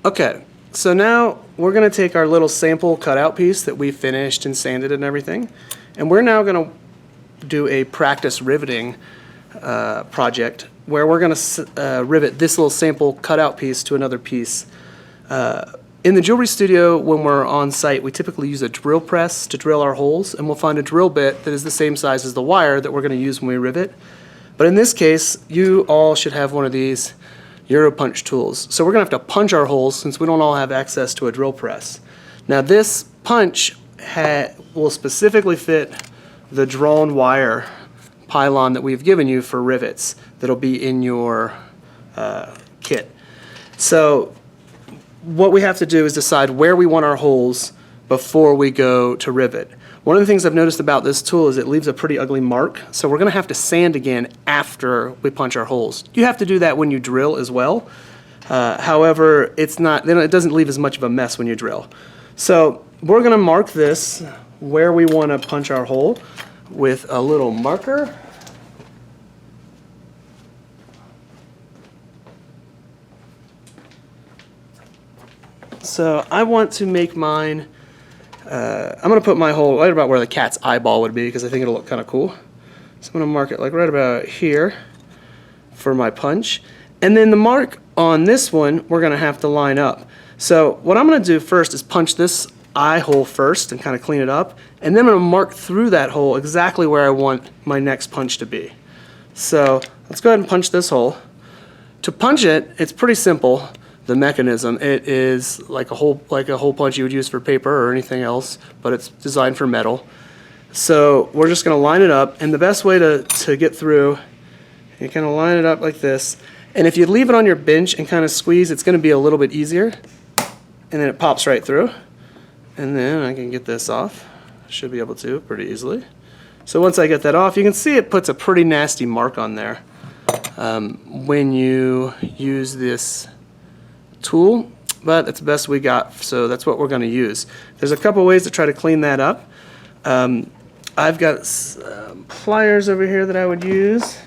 Okay, so now we're going to take our little sample cutout piece that we finished and sanded and everything, and we're now going to do a practice riveting project where we're going to rivet this little sample cutout piece to another piece. In the jewelry studio, when we're on site, we typically use a drill press to drill our holes, and we'll find a drill bit that is the same size as the wire that we're going to use when we rivet. But in this case, you all should have one of these Euro punch tools. So we're going to have to punch our holes since we don't all have access to a drill press. Now this punch will specifically fit the drawn wire pylon that we've given you for rivets that'll be in your kit. So what we have to do is decide where we want our holes before we go to rivet. One of the things I've noticed about this tool is it leaves a pretty ugly mark, so we're going to have to sand again after we punch our holes. You have to do that when you drill as well. However, it doesn't leave as much of a mess when you drill. So we're going to mark this where we want to punch our hole with a little marker. So I want to make mine, I'm going to put my hole right about where the cat's eyeball would be because I think it'll look kind of cool. So I'm going to mark it like right about here for my punch. And then the mark on this one, we're going to have to line up. So what I'm going to do first is punch this eye hole first and kind of clean it up. And then I'm going to mark through that hole exactly where I want my next punch to be. So let's go ahead and punch this hole. To punch it, it's pretty simple. The mechanism, it is like a hole punch you would use for paper or anything else, but it's designed for metal. So we're just going to line it up, and the best way to get through, you kind of line it up like this, and if you leave it on your bench and kind of squeeze, it's going to be a little bit easier, and then it pops right through. And then I can get this off. Should be able to pretty easily. So once I get that off, you can see it puts a pretty nasty mark on there when you use this tool, but that's the best we got, so that's what we're going to use. There's a couple ways to try to clean that up. I've got pliers over here that I would use.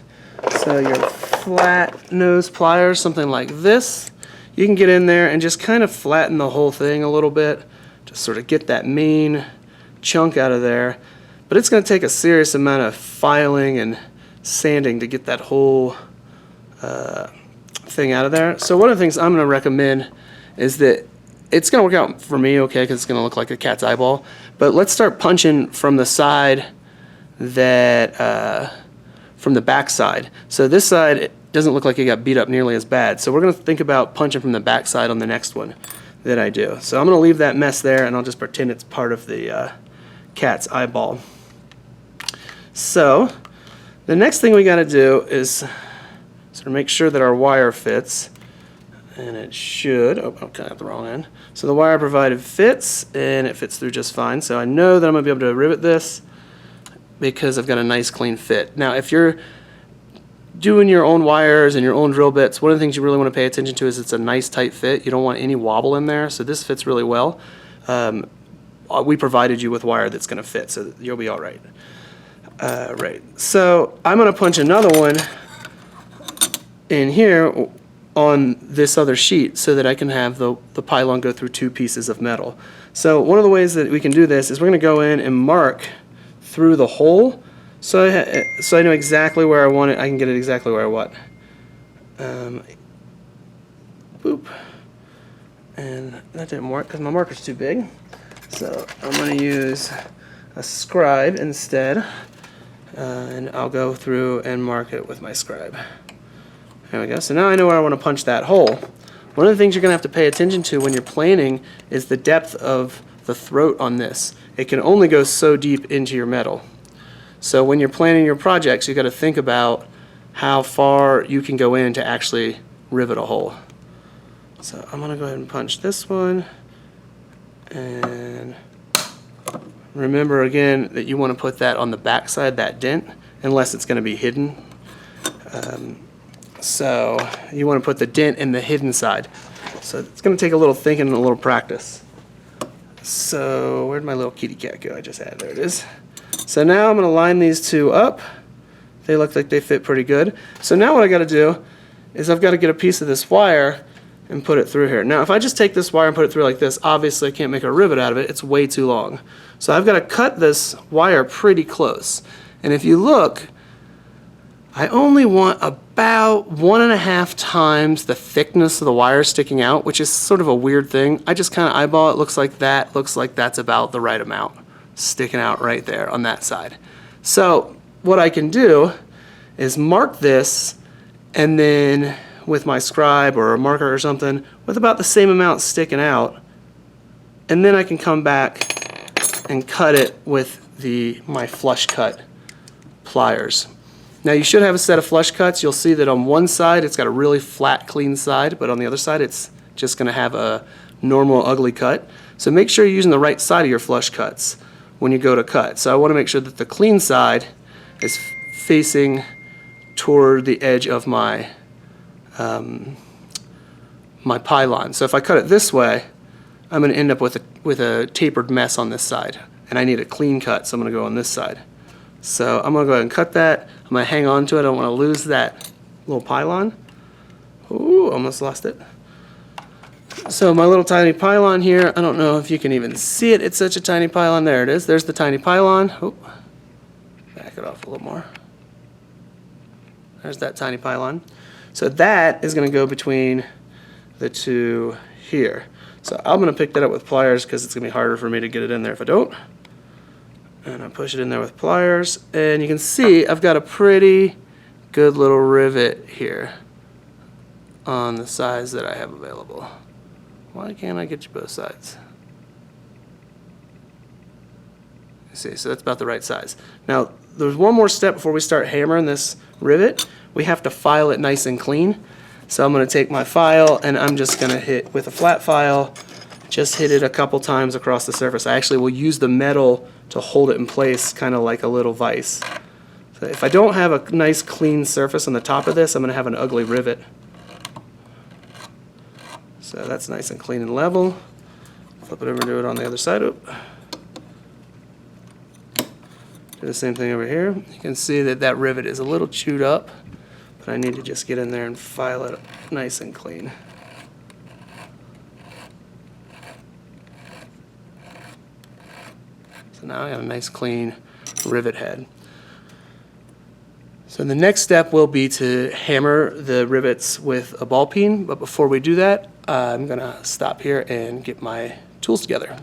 So your flat nose pliers, something like this. You can get in there and just kind of flatten the whole thing a little bit, just sort of get that main chunk out of there. But it's going to take a serious amount of filing and sanding to get that whole thing out of there. So one of the things I'm going to recommend is that it's going to work out for me okay because it's going to look like a cat's eyeball, but let's start punching from the side that from the back side. So this side, it doesn't look like it got beat up nearly as bad, so we're going to think about punching from the back side on the next one that I do. So I'm going to leave that mess there and I'll just pretend it's part of the cat's eyeball. So the next thing we got to do is sort of make sure that our wire fits, and it should. Oh, okay, I got the wrong end. So the wire provided fits, and it fits through just fine. So I know that I'm going to be able to rivet this because I've got a nice clean fit. Now if you're doing your own wires and your own drill bits, one of the things you really want to pay attention to is it's a nice tight fit. You don't want any wobble in there, so this fits really well. We provided you with wire that's going to fit, so you'll be all right. Right, so I'm going to punch another one in here on this other sheet so that I can have the pylon go through two pieces of metal. So one of the ways that we can do this is we're going to go in and mark through the hole so I know exactly where I want it. I can get it exactly where I want. Boop. And that didn't work because my marker's too big. So I'm going to use a scribe instead, and I'll go through and mark it with my scribe. There we go. So now I know where I want to punch that hole. One of the things you're going to have to pay attention to when you're planing is the depth of the throat on this. It can only go so deep into your metal. So when you're planning your projects, you've got to think about how far you can go in to actually rivet a hole. So I'm going to go ahead and punch this one. And remember again that you want to put that on the back side, that dent, unless it's going to be hidden. So you want to put the dent in the hidden side. So it's going to take a little thinking and a little practice. So where'd my little kitty cat go? I just had, there it is. So now I'm going to line these two up. They look like they fit pretty good. So now what I got to do is I've got to get a piece of this wire and put it through here. Now if I just take this wire and put it through like this, obviously I can't make a rivet out of it. It's way too long. So I've got to cut this wire pretty close. And if you look, I only want about 1.5 times the thickness of the wire sticking out, which is sort of a weird thing. I just kind of eyeball it. Looks like that's about the right amount sticking out right there on that side. So what I can do is mark this, and then with my scribe or a marker or something with about the same amount sticking out, and then I can come back and cut it with my flush cut pliers. Now you should have a set of flush cuts. You'll see that on one side it's got a really flat, clean side, but on the other side it's just going to have a normal, ugly cut. So make sure you're using the right side of your flush cuts when you go to cut. So I want to make sure that the clean side is facing toward the edge of my my pylon. So if I cut it this way, I'm going to end up with a tapered mess on this side, and I need a clean cut, so I'm going to go on this side. So I'm going to go ahead and cut that. I'm going to hang on to it. I don't want to lose that little pylon. Ooh, almost lost it. So my little tiny pylon here, I don't know if you can even see it. It's such a tiny pylon. There it is. There's the tiny pylon. Oh, back it off a little more. There's that tiny pylon. So that is going to go between the two here. So I'm going to pick that up with pliers because it's going to be harder for me to get it in there if I don't. And I push it in there with pliers, and you can see I've got a pretty good little rivet here on the size that I have available. Why can't I get you both sides? See, so that's about the right size. Now, there's one more step before we start hammering this rivet. We have to file it nice and clean. So I'm going to take my file, and I'm just going to hit with a flat file, just hit it a couple times across the surface. I actually will use the metal to hold it in place, kind of like a little vise. So if I don't have a nice clean surface on the top of this, I'm going to have an ugly rivet. So that's nice and clean and level. Flip it over and do it on the other side. Oop. Do the same thing over here. You can see that that rivet is a little chewed up, but I need to just get in there and file it nice and clean. So now I have a nice clean rivet head. So the next step will be to hammer the rivets with a ball peen, but before we do that, I'm going to stop here and get my tools together.